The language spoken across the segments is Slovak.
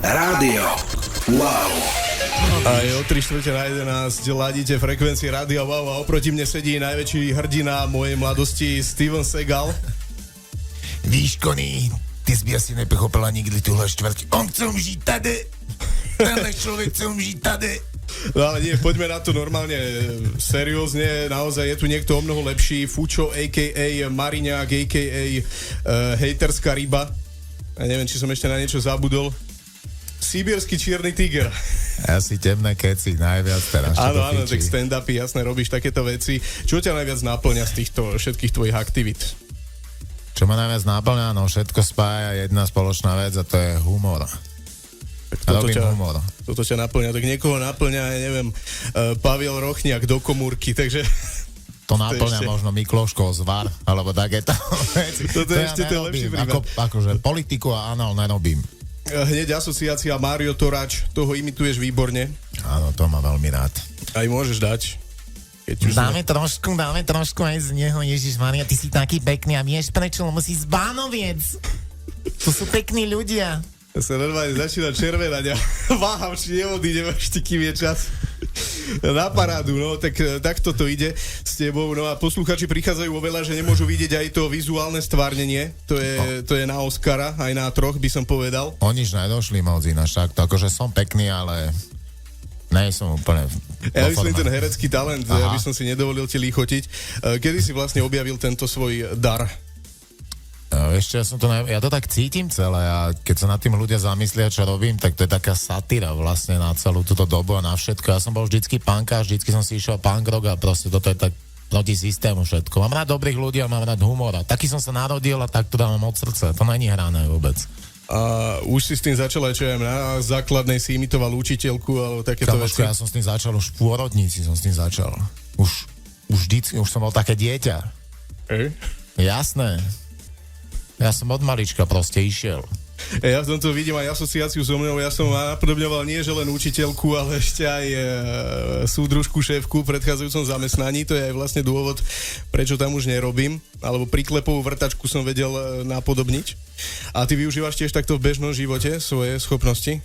Rádio Wow. A je o 3:45 ladíte frekvencie Rádia Wow a oproti mne sedí najväčší hrdina mojej mladosti Steven Seagal. Víš, Kony, ty jsi by asi nepochopila nikdy tuhle štvrť. On chce umřít tady. Tenhle človek chce umřít tady. No ale nie, poďme na to normálne seriózne, naozaj je tu niekto o mnoho lepší, Fučo a.k.a. Mariňák a.k.a. hejterská ryba. Ja neviem, či som ešte na niečo zabudol. Sibierský čierny tiger. Asi temné keci, najviac teraz. Áno, tak stand-upy, jasné, robíš takéto veci. Čo ťa najviac náplňa z týchto všetkých tvojich aktivít? Čo ma najviac náplňa? No všetko spája jedna spoločná vec a to je humor. Robím humor. Toto ťa náplňa, tak niekoho náplňa, ja neviem, Pavel Rochniak do komúrky, takže... To náplňa možno Mikloško zvar, alebo takéto veci. Toto je ešte ten lepší prípad. Akože politiku a anál nerobím. Hneď asociácia Mário Toráč, toho imituješ výborne. Áno, to má veľmi rád. Aj môžeš dať. Dáme trošku aj z neho, Ježišmaria, ty si taký pekný a vieš prečo, lebo si z Bánoviec. To sú pekní ľudia. Ja sa normálne začína červenať a váham, či neodídem ešte, kým je čas na parádu, no, tak toto ide s tebou, no a posluchači prichádzajú oveľa, že nemôžu vidieť aj to vizuálne stvárnenie, to je na Oscara, aj na 3 by som povedal. Oni už nedošli moc ináč, tak to akože som pekný, ale nej som úplne... Ja myslím ten herecký talent, ja by som si nedovolil ti líchotiť. Kedy si vlastne objavil tento svoj dar? Ešte ja to tak cítim celé a keď sa nad tým ľudia zamyslia, čo robím, tak to je taká satíra vlastne na celú túto dobu a na všetko. Ja som bol vždycky punkáč, vždycky som si išiel punk rock a proste toto je tak proti systému všetko. Mám rád dobrých ľudí a mám rád humor a taký som sa narodil a tak to dávam od srdca. To není hrané vôbec. A už si s tým začal aj, čo ja na základnej si imitoval učiteľku alebo takéto veci? Ja som s tým začal, už v pôrodnici som s tým začal. Už som bol také dieťa. Jasné. Ja som od malička proste išiel. Ja v tomto vidím aj asociáciu so mnou. Ja som napodobňoval nie že len učiteľku, ale ešte aj súdružku, šéfku v predchádzajúcom zamestnaní. To je aj vlastne dôvod, prečo tam už nerobím. Alebo priklepovú vrtačku som vedel napodobniť. A ty využívaš tiež takto v bežnom živote svoje schopnosti?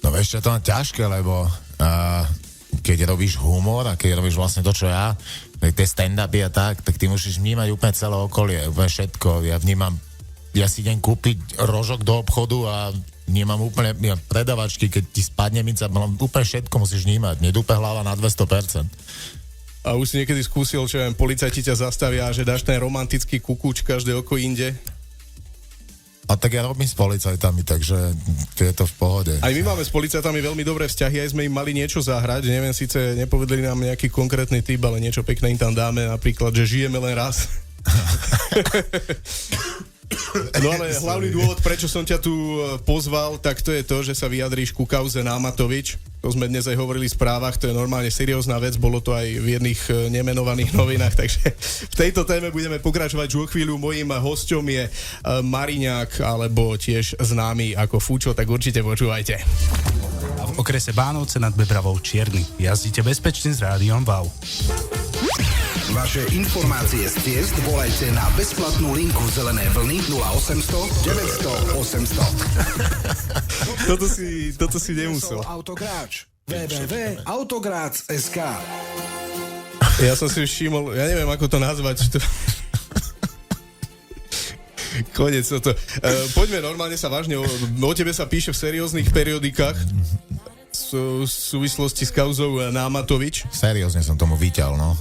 No ešte to je ťažké, lebo keď robíš humor a keď robíš vlastne to, čo ja, tie stand-upy a tak ty musíš vnímať úplne celé okolie, úplne všetko. Ja si idem kúpiť rožok do obchodu a nemám úplne predavačky, keď ti spadne minca, úplne všetko musíš vnímať, nedúpe hlava na 200%. A už si niekedy skúsil, čo viem, policajti ťa zastavia, že dáš ten romantický kukúč každé oko inde? A tak ja robím s policajtami, takže je to v pohode. Aj my máme s policajtami veľmi dobré vzťahy, aj sme im mali niečo zahrať, neviem, síce nepovedali nám nejaký konkrétny typ, ale niečo pekné im tam dáme, napríklad, že žijeme len raz. No ale hlavný dôvod, prečo som ťa tu pozval, tak to je to, že sa vyjadríš ku kauze Námatovič. To sme dnes aj hovorili v správach, to je normálne seriózna vec, bolo to aj v jedných nemenovaných novinách, takže v tejto téme budeme pokračovať už o chvíľu. Mojím hosťom je Mariňák, alebo tiež známy ako Fučo, tak určite počúvajte. A v okrese Bánovce nad Bebravou Čierny. Jazdíte bezpečne s Rádiom Wow. Vaše informácie z ciest volajte na bezplatnú linku Zelené vlny 0800 900 800. Toto si nemusel. Autográč. www.autográc.sk. Ja som si všimol, ja neviem, ako to nazvať. Konec toto. Poďme normálne sa vážne, o tebe sa píše v serióznych periodikách v súvislosti s kauzou Námatovič. Seriózne som tomu vyťal, no.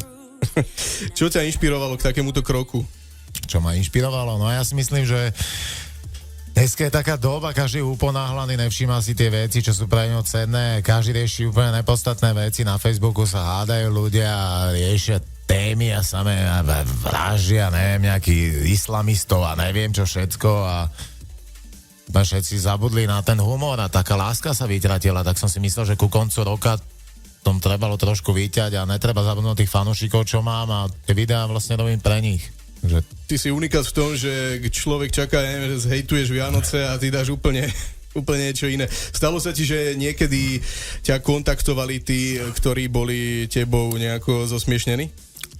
Čo ťa inšpirovalo k takémuto kroku? Čo ma inšpirovalo? No ja si myslím, že dneska je taká doba, každý je uponáhlaný, nevšíma si tie veci, čo sú pre ňo cenné, každý rieši úplne nepodstatné veci, na Facebooku sa hádajú ľudia a riešia témy a samé vražia, neviem, nejakých islamistov a neviem čo všetko a všetci zabudli na ten humor a taká láska sa vytratila, tak som si myslel, že ku koncu roka tom trebalo trošku vyťať a netreba zabudnúť tých fanúšikov, čo mám a tie videá vlastne robím pre nich. Že... Ty si unikát v tom, že človek čaká, neviem, že zhejtuješ Vianoce a ty dáš úplne niečo iné. Stalo sa ti, že niekedy ťa kontaktovali tí, ktorí boli tebou nejako zosmiešnení?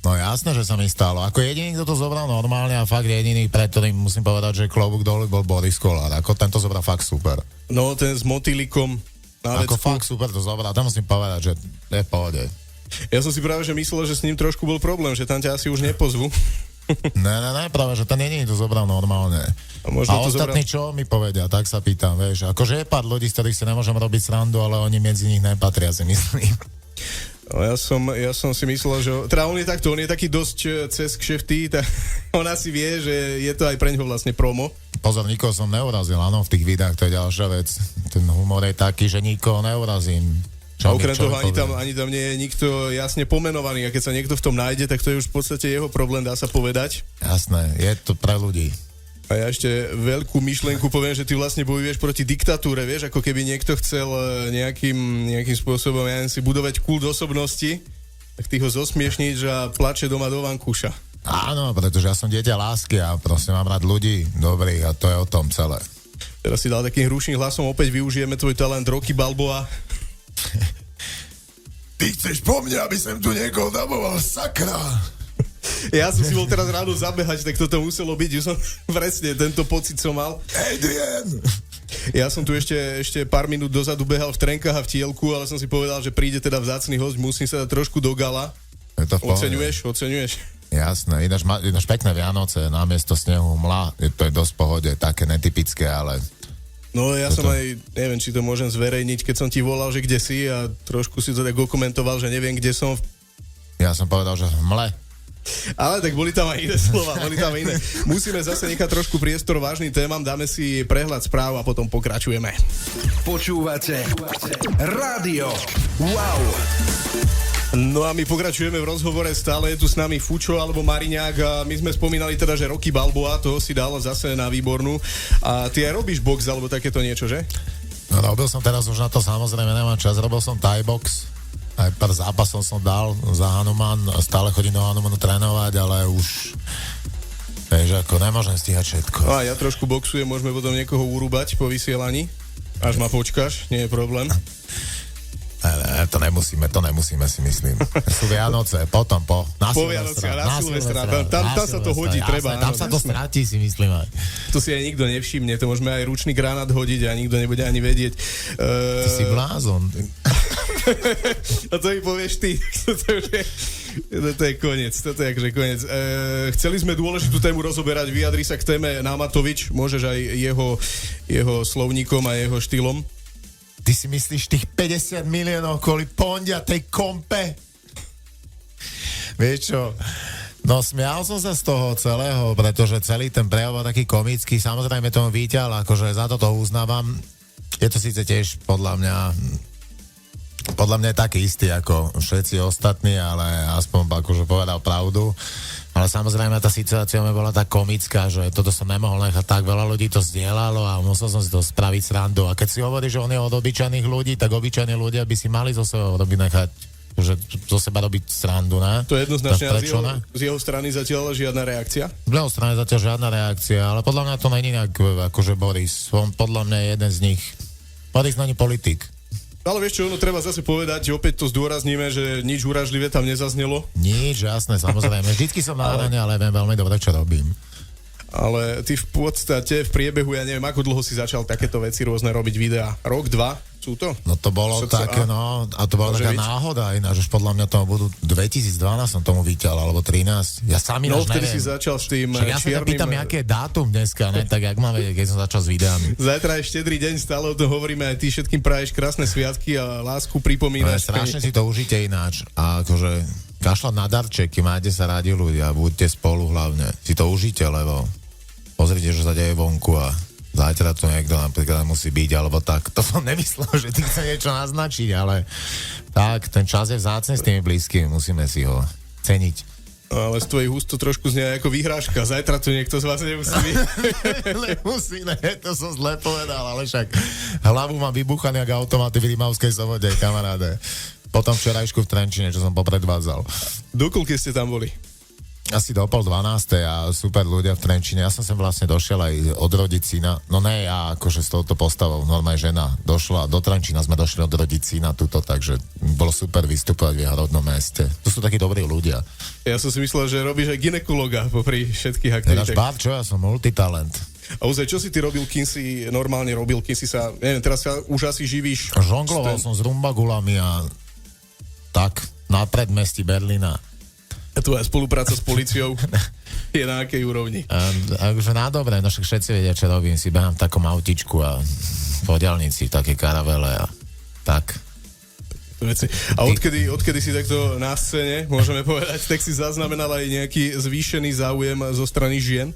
No jasné, že sa mi stalo. Ako jediný, kto to zobral normálne a fakt jediný, pre ktorým musím povedať, že klobúk dolu bol Boris Kolár. Ako tento zobral fakt super. No, ten s motýlikom na Ako vecku. fakt super to zobral. Tam musím povedať, že je v pohode. Ja som si práve že myslel, že s ním trošku bol problém, že tam ťa asi už nepozvu. Ne, práve, že ten jediný to zobral normálne. A možno A to ostatní čo mi povedia, tak sa pýtam, vieš. Akože je pár ľudí, z ktorých si nemôžem robiť srandu, ale oni medzi nich nepatria, si myslím. No, ja som si myslel, že... Teda on je taký dosť cez kšefty, tak on asi vie, že je to aj pre ňoho vlastne promo. Pozor, nikoho som neurazil, áno, v tých videách, to je ďalšia vec. Ten humor je taký, že nikoho neurazím. A okrem toho ani tam nie je nikto jasne pomenovaný a keď sa niekto v tom nájde, tak to je už v podstate jeho problém, dá sa povedať. Jasné, je to pre ľudí. A ja ešte veľkú myšlienku poviem, že ty vlastne bojuješ proti diktatúre, vieš, ako keby niekto chcel nejakým spôsobom, ja neviem, si budovať kult osobnosti, tak ty ho zosmiešniť a plače doma do vankúša. Áno, pretože ja som dieťa lásky a proste mám rád ľudí dobrých a to je o tom celé. Teraz si dal takým hrušným hlasom, opäť využijeme tvoj talent Rocky Balboa. Ty chceš po mne, aby som tu niekoho daboval, sakra! Ja som si bol teraz ráno zabehať, tak toto muselo byť, že som presne tento pocit som mal. Adrian! Ja som tu ešte pár minút dozadu behal v trenkách a v tielku, ale som si povedal, že príde teda vzácny host, musím sa dať trošku do gala. Oceňuješ? Jasné, ináč pekné Vianoce, namiesto snehu mla, to je dosť pohode, také netypické, ale... No ja som aj, neviem, či to môžem zverejniť, keď som ti volal, že kde si a trošku si to tak dokumentoval, že neviem, kde som. Ja som povedal, že v mle. Ale tak boli tam aj iné slova, Musíme zase nechať trošku priestor vážnym témam, dáme si prehľad správ a potom pokračujeme. Počúvate Rádio Wow. No a my pokračujeme v rozhovore, stále je tu s nami Fučo alebo Mariňák a my sme spomínali teda, že Rocky Balboa, toho si dal zase na výbornú. A ty aj robíš box alebo takéto niečo, že? No robil som teraz už na to, samozrejme nemám čas, robil som Thai box. Aj pár zápasov som dal za Hanuman, stále chodím do Hanumanu trénovať, ale už vieš, ako nemôžem stíhať všetko. No a ja trošku boxujem, môžeme potom niekoho urúbať po vysielaní. Až ma počkáš, nie je problém. To nemusíme si myslím. Sú Vianoce, potom na Silvestra. Tam sa to hodí, treba. Tam sa to stratí, si myslím aj. To si aj nikto nevšimne, to môžeme aj ručný granát hodiť a nikto nebude ani vedieť. Ty si blázon. A to mi povieš ty. Toto je koniec. Koniec. Chceli sme dôležitú tému rozoberať, vyjadri sa k téme Námatovič, môžeš aj jeho slovníkom a jeho štýlom. Ty si myslíš tých 50 miliónov kvôli pondia tej kompe? Vieš čo? No smial som sa z toho celého, pretože celý ten prejav bol taký komický, samozrejme tomu vyťal, akože za toto uznávam. Je to síce tiež podľa mňa je taký istý ako všetci ostatní, ale aspoň akože povedal pravdu. Ale samozrejme tá situácia mi bola tak komická, že toto som nemohol nechať tak, veľa ľudí to zdieľalo a musel som si to spraviť srandu. A keď si hovorí, že on je od obyčajných ľudí, tak obyčajní ľudia by si mali zo seba nechať, že zo seba robiť srandu, ne? To je jednoznačne, z jeho strany zatiaľ žiadna reakcia? Z jeho strany zatiaľ žiadna reakcia, ale podľa mňa to není nejak akože Boris. On podľa mňa je jeden z nich. Boris není politik. Ale vieš čo, treba zase povedať, že opäť to zdôrazníme, že nič uražlivé tam nezaznelo. Nič, jasné, samozrejme. Vždycky som na hrane, ale viem veľmi dobre, čo robím. Ale ty v podstate v priebehu, ja neviem, ako dlho si začal takéto veci rôzne robiť videá? Rok, 2? Sú to? No to bolo také, no, a to bola taká náhoda ináč, už podľa mňa to budú 2012 som tomu vyťal, alebo 13. Ja sám ináč neviem. No vtedy si začal s tým čiernym... Ja sa ťa pýtam, aké je dátum dneska, ne? Tak jak mám vedieť, keď som začal s videami. Zajtra je štedrý deň, stále o tom hovoríme, aj ty všetkým praješ krásne sviatky a lásku pripomínaš. No, strašne si to užite ináč. A akože kašľať na darčeky, máte sa rádi ľudia, buďte spolu hlavne. Si to užite, lebo pozrite, čo sa deje vonku a zajtra tu niekto napríklad musí byť, alebo tak. To som nemyslel, že ty chce niečo naznačiť, ale tak, ten čas je vzácny s tými blízkymi, musíme si ho ceniť. Ale z tvojich úst to trošku znie ako výhrážka. Zajtra tu niekto z vás nemusí byť. Nemusí, ne, to som zle povedal, ale však hlavu mám vybuchaný ako automaty v Rimavskej Sobote, kamaráde. Potom včerajšku v Trenčine, čo som popredvádzal. Dokoľko ste tam boli? asi do 11:30 a super ľudia v Trenčine. Ja som sem vlastne došiel aj odrodiť syna. No ne, ja akože s touto postavou, normálne žena došla do Trenčína, sme došli odrodiť syna tuto, takže bolo super vystupovať v jeho rodnom meste. To sú takí dobrí ľudia. Ja som si myslel, že robíš aj ginekologa popri všetkých Nedáš aktivitách. báb, čo? Ja som multitalent. A ozaj, čo si ty robil, kým si normálne robil, kým si sa, neviem, teraz sa už asi živíš... Žongloval som s rumbagulami a tak na predmestí Berlína. A tvoja spolupráca s políciou je na akej úrovni? Akože na dobre, no však všetci vedia, čo robím. Si behám v takom autičku a po diaľnici v takej karavele a tak. Veci. A odkedy si takto na scéne, môžeme povedať, tak si zaznamenal aj nejaký zvýšený záujem zo strany žien?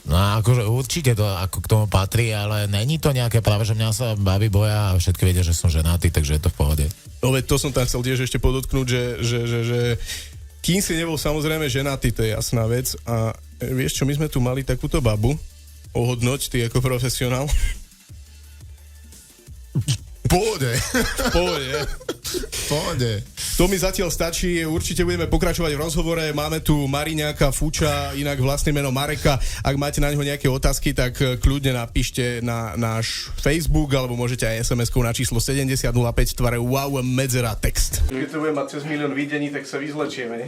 No akože určite to ako k tomu patrí, ale není to nejaké práve, že mňa sa babi boja a všetky vedia, že som ženatý, takže je to v pohode. No veď to som tam chcel tiež ešte podotknúť, že kým si nebol samozrejme ženatý, to je jasná vec. A vieš čo, my sme tu mali takúto babu, ohodnoť ty ako profesionál. Pohode. To mi zatiaľ stačí, určite budeme pokračovať v rozhovore, máme tu Mariňáka Fuča, inak vlastné meno Mareka, ak máte na neho nejaké otázky, tak kľudne napíšte na náš Facebook, alebo môžete aj SMS-kou na číslo 7005 v tvare wow medzera text. Keď to budeme mať cez 1 000 000 videní, tak sa vyzlečieme, ne?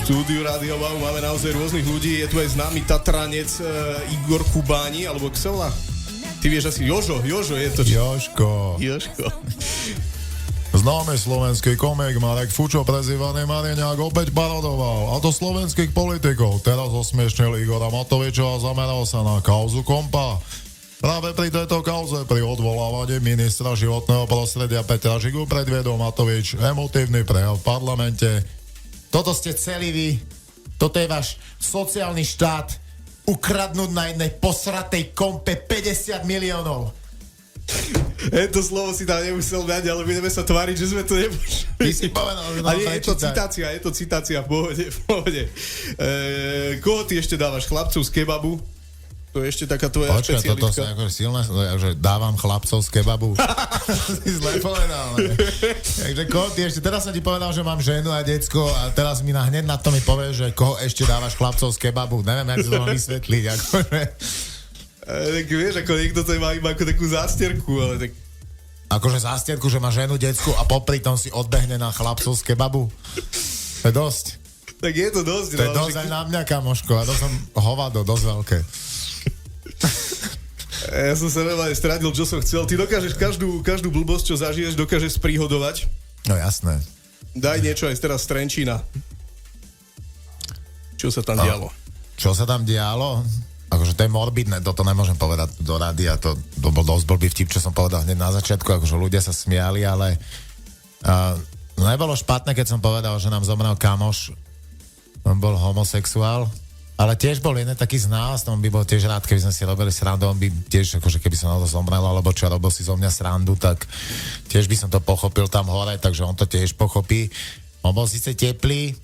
Štúdiu Rádio Wow máme naozaj rôznych ľudí. Je tu aj známy Tatranec Igor Kubáni, alebo Ksela. Ty vieš asi Jožo je to. Jožko. Známy slovenský komik Marek Fučo, prezývaný Mariňák, opäť parodoval. A to slovenských politikov. Teraz osmiešnil Igora Matoviča a zameral sa na kauzu kompa. Práve pri tejto kauze, pri odvolávaní ministra životného prostredia Petra Žigu predviedol Matovič emotívny prejav v parlamente. Toto ste celí vy. Toto je váš sociálny štát. Ukradnúť na jednej posratej kompe 50 miliónov. To slovo si tam nemusel dať, ale budeme sa tváriť, že sme to nepočuli. Ty si povedal, že ale je to citácia, v pohode. Koho ty ešte dávaš? Chlapcov z kebabu? To je ešte taká tvoja špecialitka. Toto sa akože silné, že dávam chlapcov z kebabu. Si zle povedal. Takže koho ty ešte, teraz som ti povedal, že mám ženu a decko a teraz mi hneď na to mi povieš, že koho ešte dávaš chlapcov z kebabu. Neviem, jak si to mám vysvetliť. Akože. Tak vieš, ako niekto to má iba ako takú zástierku, ale tak... Akože zástierku, že má ženu, decku a popri tom si odbehne na chlapcov z kebabu. To je dosť. Tak je to dosť. To je dosť aj na mňa, kamoško. A to som hovado, dosť veľké. Ja som sa veľa stradil, čo som chcel. Ty dokážeš každú blbosť, čo zažiješ, dokážeš spríhodovať. No jasné. Daj niečo aj teraz z Trenčína. Čo sa tam dialo? Čo sa tam dialo? Akože to je morbidné, toto nemôžem povedať do rádia, to bol dosť blbý vtip, čo som povedal hneď na začiatku, akože ľudia sa smiali, ale nebolo špatné, keď som povedal, že nám zomrel kamoš, on bol homosexuál, ale tiež bol jeden taký z nás, on by bol tiež rád, keby sme si robili srandu, on by tiež, akože keby som na to zomrel, alebo čo, robil si zo mňa srandu, tak tiež by som to pochopil tam hore, takže on to tiež pochopí. On bol síce teplý,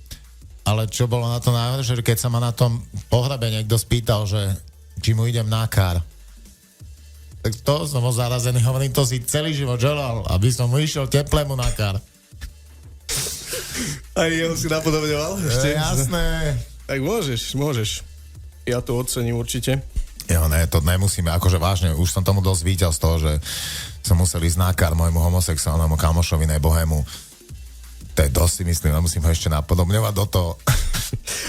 ale čo bolo na to najhoršie, že keď sa ma na tom pohrabe niekto spýtal, že či mu idem na kár, tak to som bol zarazený, hovorím, to si celý život želal, aby som mu išiel teplému na kár. Aj jeho si napodobňoval? Jasné. Tak môžeš. Ja to ocením určite. Jo, ne, to nemusíme, akože vážne, už som tomu dosť víťal z toho, že som musel ísť na kár môjmu homosexuálnemu kamošovi, nebohému. To je dosť, si myslím, a musím ho ešte napodobňovať do toho.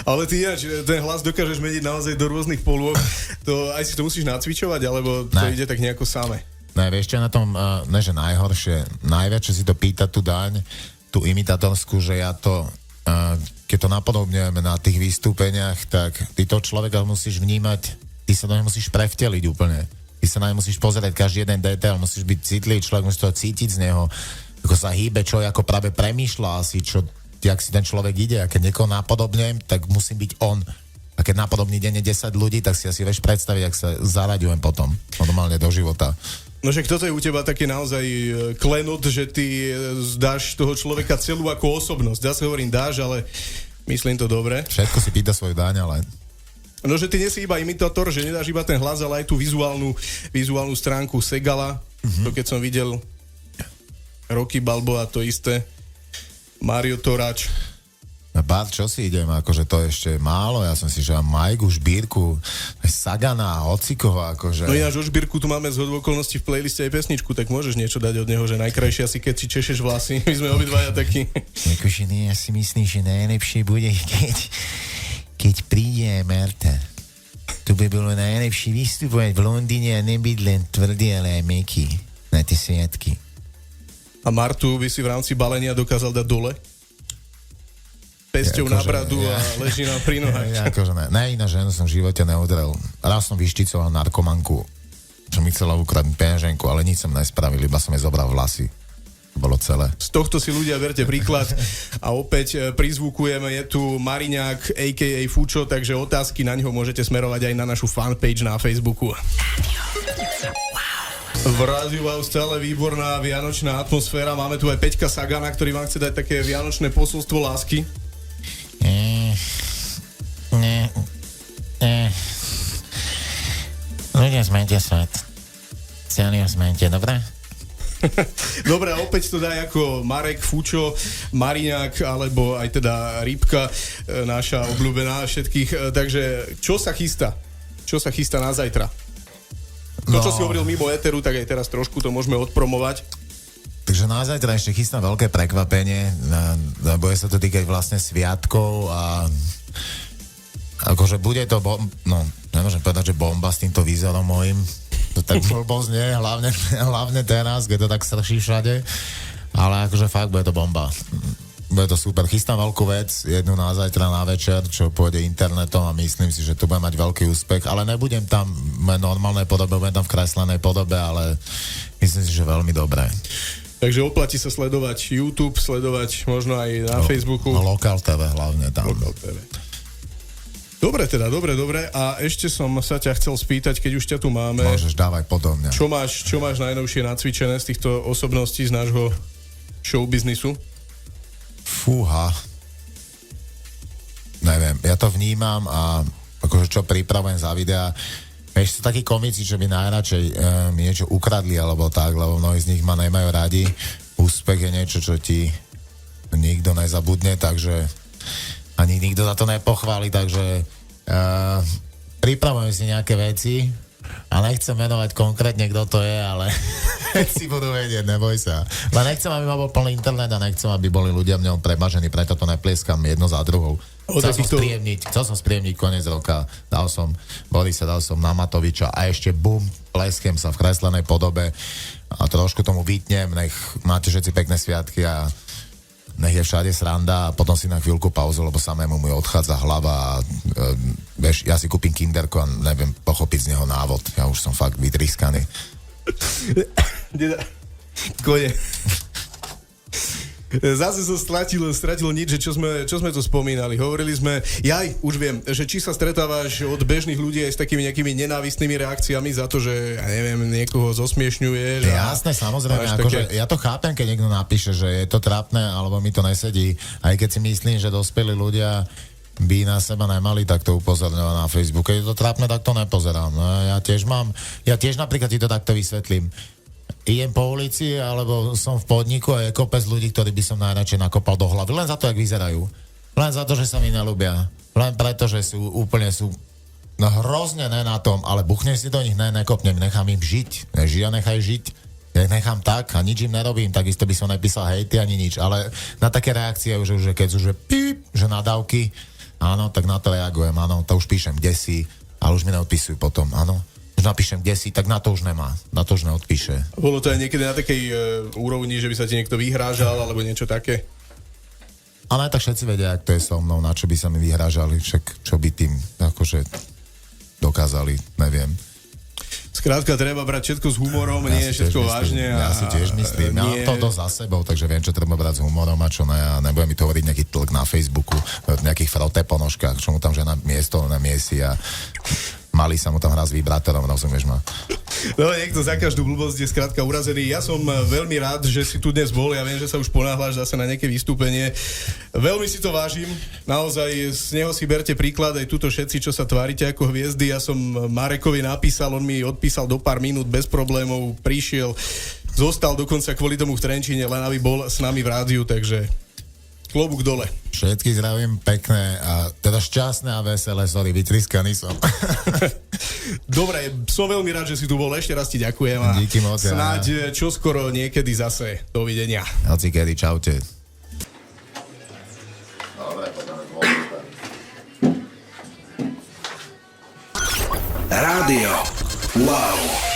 Ale ty ináč, ten hlas dokážeš meniť naozaj do rôznych polôch. To, aj si to musíš nacvičovať, alebo to ide tak nejako samé? Ne, vieš čo na tom, ne, že najhoršie, najviac, čo si to pýta tú daň, tú imitatorskú, že ja to, keď to napodobňujeme na tých vystúpeniach, tak ty to človeka musíš vnímať, ty sa do neho musíš prevteliť úplne. Ty sa na neho musíš pozerať každý jeden detail, musíš byť citlivý, človek musí to cítiť z neho, ako sa hýbe, čo ako práve premýšľa asi, čo, jak si ten človek ide. A keď niekoho napodobňujem, tak musím byť on. A keď napodobní denne 10 ľudí, tak si asi vieš predstaviť, ak sa zaraďujem potom normálne do života. No však toto je u teba taký naozaj klenot, že ty dáš toho človeka celú ako osobnosť. Ja sa hovorím dáš, ale myslím to dobre. Všetko si pýta svoju daň, ale... No, že ty nie si iba imitátor, že nedáš iba ten hlas, ale aj tú vizuálnu stránku Segala. To keď som videl, Rocky Balboa to isté, Mario Toráč. Bart, čo si idem, akože to ešte málo, ja som si, že mám Majku, Žbírku, Sagana, Ocikova, akože... No ináč o Žbírku tu máme zhodu okolností v playliste aj pesničku, tak môžeš niečo dať od neho, že najkrajšia si, keď si češeš vlasy, my sme obidvaja takí. Akože nie, ja si myslím, že najlepšie bude, keď príde Marta. Tu by bolo najlepšie vystupovať v Londýne a nebyť len tvrdý, ale aj mäkký na tie sviatky. A Martu by si v rámci balenia dokázal dať dole? Pesťou na bradu a leží nám pri nohách. Akože ne. Iná ženu som v živote neudrel. Raz som vyšticoval narkomanku, čo mi chcela ukradnúť peňaženku, ale nič som nespravil, iba som jej zobral vlasy. Bolo celé. Z tohto si ľudia verte príklad a opäť prizvukujeme, je tu Mariňák a.k.a. Fučo, takže otázky na ňo môžete smerovať aj na našu fanpage na Facebooku. V Rádiu Wow stále výborná vianočná atmosféra, máme tu aj Peťka Sagana, ktorý vám chce dať také vianočné posolstvo lásky. Ľudia, zmente svet. Celý zmente, dobre? Dobre, opäť to daj ako Marek, Fučo, Mariňák, alebo aj teda Rybka, naša obľúbená všetkých. Takže čo sa chystá? Čo sa chystá na zajtra? To, čo si hovoril mimo éteru, tak aj teraz trošku to môžeme odpromovať. Takže na zajtra ešte chystám veľké prekvapenie, bude sa to týkať vlastne sviatkov a akože bude to, nemôžem povedať, že bomba s týmto výzorom mojím, to tak blbosť nie, hlavne teraz, keď to tak srší všade, ale akože fakt bude to bomba. Bude to super. Chystám veľkú vec, jednu na zajtra na večer, čo pôjde internetom a myslím si, že to bude mať veľký úspech, ale nebudem tam v normálnej podobe, budem tam v kreslenej podobe, ale myslím si, že veľmi dobré. Takže oplatí sa sledovať YouTube, sledovať možno aj na Facebooku. Lokal TV hlavne tam. Lokal TV. Dobre teda, dobre. A ešte som sa ťa chcel spýtať, keď už ťa tu máme. Môžeš dávať podobne. Čo máš najnovšie nacvičené z týchto osobností z nášho showbiznisu? Fúha. Neviem, ja to vnímam a akože čo pripravujem za videa. Vieš, sú takí komici, čo by najradšej mi niečo ukradli alebo tak, lebo mnohí z nich ma nemajú radi. Úspech je niečo, čo ti nikto nezabudne, takže ani nikto za to nepochváli, takže pripravujem si nejaké veci a nechcem menovať konkrétne, kto to je, ale si budú vedieť, neboj sa. Ale nechcem, aby ma bol plný internet a nechcem, aby boli ľudia v ňom prebažení, preto to neplieskam jedno za druhou. Chcel som spríjemniť koniec roka, dal som Borisa, dal som na Matoviča a ešte bum, pleskem sa v kreslenej podobe a trošku tomu vytnem, nech máte všetci pekné sviatky a nech je všade sranda a potom si na chvíľku pauzu, lebo samému mu odchádza hlava a vieš, ja si kúpim kinderko a neviem pochopiť z neho návod, ja už som fakt vytriskaný. Kone. Zase som stratil nič, že čo sme to spomínali. Hovorili sme, už viem, že či sa stretávaš od bežných ľudí aj s takými nejakými nenávistnými reakciami za to, že, ja neviem, niekoho zosmiešňuješ. Jasné, samozrejme, akože ja to chápem, keď niekto napíše, že je to trápne, alebo mi to nesedí. Aj keď si myslím, že dospelí ľudia by na seba nemali takto upozorňovať na Facebooku. Keď je to trápne, tak to nepozerám. No, ja tiež napríklad ti to takto vysvetlím. Idem po ulici, alebo som v podniku a je kopec ľudí, ktorí by som najradšej nakopal do hlavy. Len za to, jak vyzerajú. Len za to, že sa mi neľúbia. Len preto, že sú hrozne ne na tom, ale buchnem si do nich, nekopnem, nechám im žiť. Žia nechaj žiť. Ja nechám tak a nič im nerobím, takisto by som nepísal hejty ani nič, ale na také reakcie už, že keď sú, že píp, že nadávky, áno, tak na to reagujem, áno, to už píšem, kde si, ale už mi neodpisujú potom, áno. Už napíšem, kde si, tak na to už nemá. Na to už neodpíše. Bolo to aj niekedy na takej úrovni, že by sa ti niekto vyhrážal, alebo niečo také? Ale tak všetci vedia, ak to je so mnou, na čo by sa mi vyhrážali, však čo by tým akože dokázali, neviem. Skrátka, treba brať všetko s humorom, nie je všetko vážne. Ja si tiež myslím. Ja mám to dosť za sebou, takže viem, čo treba brať s humorom a čo ne. A nebudem mi to hovoriť nejaký tlk na Facebooku, v nejakých froté ponožkách, čo mu tam žena miesto namiesi a malý sa mu tam hrá s vibrátorom, rozumieš ma? No, niekto za každú blbosť je skrátka urazený. Ja som veľmi rád, že si tu dnes bol. Ja viem, že sa už ponáhľaš zase na nejaké vystúpenie. Veľmi si to vážim. Naozaj z neho si berte príklad aj tuto všetci, čo sa tvárite ako hviezdy. Ja som Marekovi napísal, on mi odpísal do pár minút bez problémov. Prišiel Zostal dokonca kvôli tomu v Trenčíne, len aby bol s nami v rádiu, takže klobúk dole. Všetky zdravím pekné a teda šťastné a veselé, sorry, vytriskaný som. Dobre, som veľmi rád, že si tu bol, ešte raz ti ďakujem a Díky moc, snáď čoskoro niekedy zase. Dovidenia. Hoci kedy, čaute. Rádio Wow.